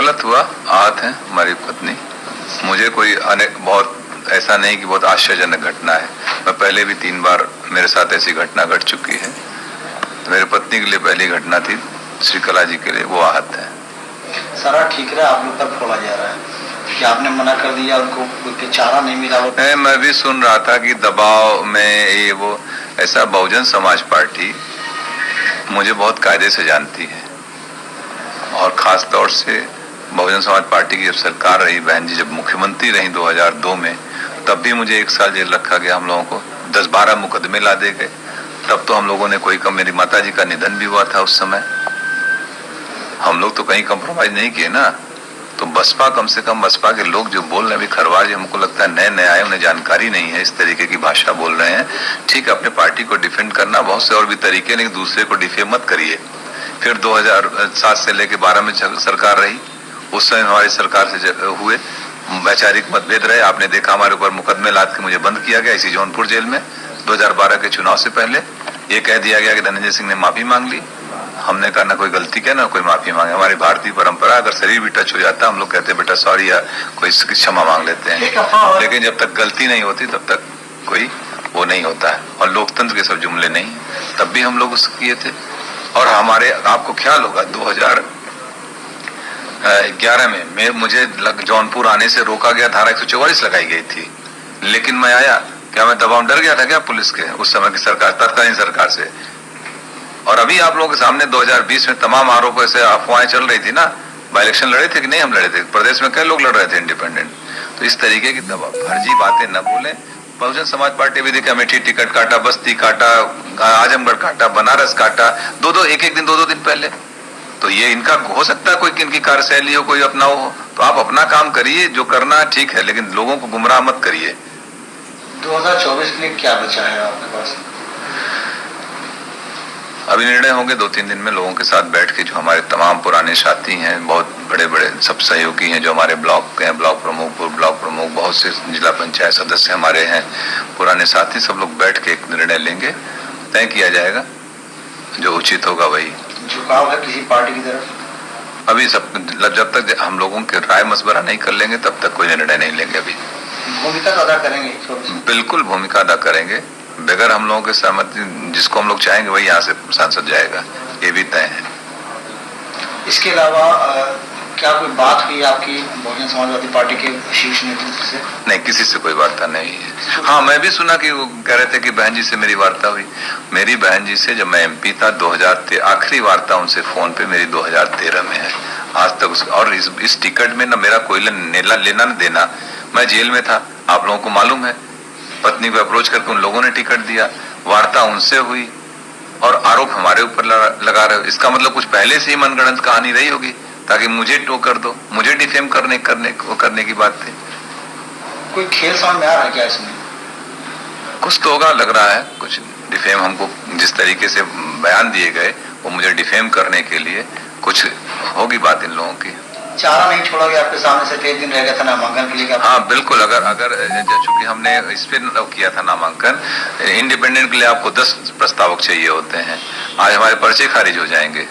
गलत हुआ, आहत है हमारी पत्नी। मुझे कोई बहुत ऐसा नहीं कि बहुत आश्चर्यजनक घटना है। मैं पहले भी 3 बार मेरे साथ ऐसी घटना घट चुकी है। तो मेरे पत्नी के लिए पहली घटना थी, श्रीकला जी के लिए वो आहत है। सारा ठीक रहा, आप लोग पर फोड़ा जा रहा है कि आपने मना कर दिया, उनको कोई चारा नहीं मिला। मैं भी सुन रहा था कि दबाव में ये वो ऐसा। बहुजन समाज पार्टी मुझे बहुत कायदे से जानती है और खास तौर से बहुजन समाज पार्टी की जब सरकार रही, बहन जी जब मुख्यमंत्री रही 2002 में, तब भी मुझे 1 साल जेल रखा गया। हम लोगों को 10-12 मुकदमे ला दे गए। तब तो हम लोगों ने कोई कम, मेरी माता जी का निधन भी हुआ था उस समय। हम लोग तो कहीं कम्प्रोमाइज नहीं किए ना। तो बसपा, कम से कम बसपा के लोग जो बोल रहे हैं, खरवार जी हमको लगता है नए नए आए, उन्हें जानकारी नहीं है, इस तरीके की भाषा बोल रहे हैं। ठीक है, अपने पार्टी को डिफेंड करना बहुत से और भी तरीके, लेकिन दूसरे को डिफेम मत करिए। फिर 2007 से लेके 12 में सरकार रही, उस समय हमारी सरकार से हुए वैचारिक मतभेद रहे। आपने देखा हमारे ऊपर मुकदमे लाद के मुझे बंद किया गया इसी जौनपुर जेल में। 2012 के चुनाव से पहले ये कह दिया गया कि धनंजय सिंह ने माफी मांग ली। हमने कहा ना कोई गलती किया ना कोई माफी मांगे। हमारी भारतीय परंपरा, अगर शरीर भी टच हो जाता हम लोग कहते बेटा सॉरी या कोई क्षमा मांग लेते हैं, लेकिन जब तक गलती नहीं होती तब तक कोई वो नहीं होता है। और लोकतंत्र के सब जुमले नहीं, तब भी हम लोग उसको किए थे। और हमारे, आपको ख्याल होगा 2011 में मुझे जौनपुर आने से रोका गया, धारा 144 लगाई गई थी, लेकिन मैं आया। क्या मैं दबाव डर गया था क्या पुलिस के, उस समय की सरकार, तत्कालीन सरकार से? और अभी आप लोगों के सामने 2020 में तमाम आरोपों से अफवाहें चल रही थी ना। बाई इलेक्शन लड़े थे कि नहीं? हम लड़े थे, प्रदेश में कई लोग लड़ रहे थे इंडिपेंडेंट। तो इस तरीके की फर्जी बातें न बोले। बहुजन समाज पार्टी भी देखा, अमेठी टिकट काटा, बस्ती काटा, आजमगढ़ काटा, बनारस काटा, एक दिन दो दिन पहले। तो ये इनका हो सकता है कोई इनकी कार्यशैली हो, कोई अपना हो, तो आप अपना काम करिए, जो करना ठीक है, लेकिन लोगों को गुमराह मत करिए। 2024 के लिए क्या बचा है आपके पास? अभी निर्णय होंगे 2-3 दिन में लोगों के साथ बैठ के। जो हमारे तमाम पुराने साथी हैं, बहुत बड़े बड़े सब सहयोगी हैं, जो हमारे ब्लॉक के हैं, ब्लॉक प्रमुख, पूर्व ब्लॉक प्रमुख, बहुत से जिला पंचायत सदस्य हमारे हैं, पुराने साथी, सब लोग बैठ के एक निर्णय लेंगे, तय किया जाएगा, जो उचित होगा वही। झुकाव है किसी पार्टी की तरफ? अभी जब तक हम लोगों के राय मशवरा नहीं कर लेंगे तब तक कोई निर्णय नहीं लेंगे। अभी भूमिका अदा करेंगे? बिल्कुल भूमिका अदा करेंगे। बगैर हम लोगों के सहमति, जिसको हम लोग चाहेंगे वही यहाँ से सांसद जाएगा, ये भी तय है। इसके अलावा क्या कोई बात हुई आपकी बहुजन समाजवादी पार्टी के शीर्ष नेतृत्व से? नहीं, किसी से कोई वार्ता नहीं है। हाँ, मैं भी सुना कि वो कह रहे थे कि बहन जी से मेरी वार्ता हुई। मेरी बहन जी से जब मैं MP था 2013, आखिरी वार्ता उनसे फोन पे मेरी 2013 में है। आज तक और इस टिकट में न मेरा कोई लेना न देना। मैं जेल में था, आप लोगों को मालूम है। पत्नी को अप्रोच करके उन लोगों ने टिकट दिया, वार्ता उनसे हुई, और आरोप हमारे ऊपर लगा रहे हो। इसका मतलब कुछ पहले से ही मनगढ़ंत कहानी रही होगी, ताकि मुझे टो कर दो, मुझे डिफेम करने की बात थी। कोई खेल समझ में आ रहा है क्या इसमें? कुछ तो होगा, लग रहा है कुछ डिफेम। हमको जिस तरीके से बयान दिए गए वो मुझे डिफेम करने के लिए, कुछ होगी बात इन लोगों की। चारा नहीं छोड़ा गया आपके सामने से, 3 दिन रह गया था नामांकन के लिए? हाँ बिल्कुल, अगर चूंकि हमने इस पे किया था नामांकन, इंडिपेंडेंट के लिए आपको 10 प्रस्तावक चाहिए होते हैं। आज हमारे पर्चे खारिज हो जाएंगे।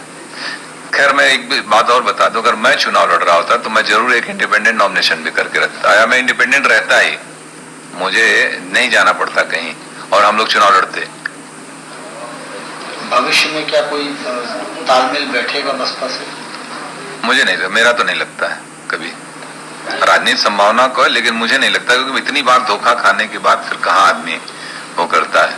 खैर, मैं एक बात और बता दूं, अगर मैं चुनाव लड़ रहा होता तो मैं जरूर एक इंडिपेंडेंट नॉमिनेशन भी करके रखता। या मैं इंडिपेंडेंट रहता ही, मुझे नहीं जाना पड़ता कहीं, और हम लोग चुनाव लड़ते। भविष्य में क्या कोई तालमेल बैठेगा बसपा से? मुझे नहीं, मेरा तो नहीं लगता है कभी। राजनीतिक संभावना को है, लेकिन मुझे नहीं लगता, क्योंकि इतनी बार धोखा खाने के बाद फिर कहाँ आदमी वो करता है।